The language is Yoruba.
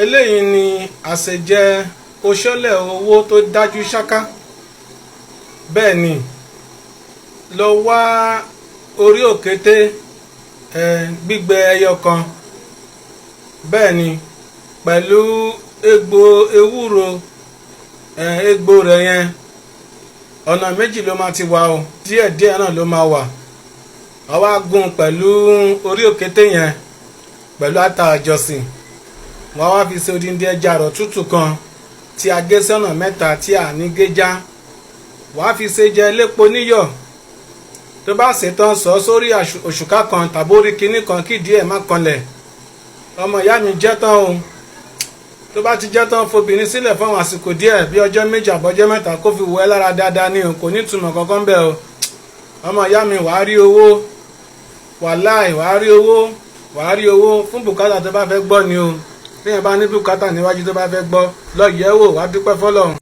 eléyìí ni àṣejẹ oṣólẹ̀ owó tó dájú ṣáká. Bẹ́ẹ̀ ni, lọ wá orí òkété gbígbẹ ẹyọ kan, bẹ́ẹ̀ ni, pẹ̀lú egbò ewúro, egbò rẹ̀ yẹn ọ̀nà méjì ló máa ti wà o, díẹ̀díẹ̀ náà ló máa wà. Wá wá gún pẹ̀lú orí òkété yẹn pẹ̀lú ata àjọsìn. Wá wá fi ṣe odindi ẹja àrọ̀ tútù kan tí a gé sọ́nà mẹ́ta tí a ní gé já. Wá fi ṣe jẹ elépo níyọ̀. Tó bá ṣe tán sọ sórí òṣùká kan tàbí orí kinní kan kí díẹ̀ má kanlẹ̀. Ọmọ ìyá mi jẹ́ tán o. Tó bá ti jẹ́ tán fobìnrin sílẹ̀ fún àwọn àsìkò díẹ̀ bí ọjọ́ méjì àbọ̀jọ́ mẹ́ta kó fi wọ̀ ẹ́ lára dáadáa ni o, kò ní ìtumọ̀ kankan bẹ́ẹ̀ o. Ọmọ ìyá mi wàá rí owó, wàláì wàá rí owó fún bùkátà tó bá fẹ́ gbọ́ ni o. Bí yẹn bá ní bùkátà níwájú tó bá fẹ́ gbọ́, lọ yẹ̀ wò, wá dúpẹ́ fọ́lọ́run.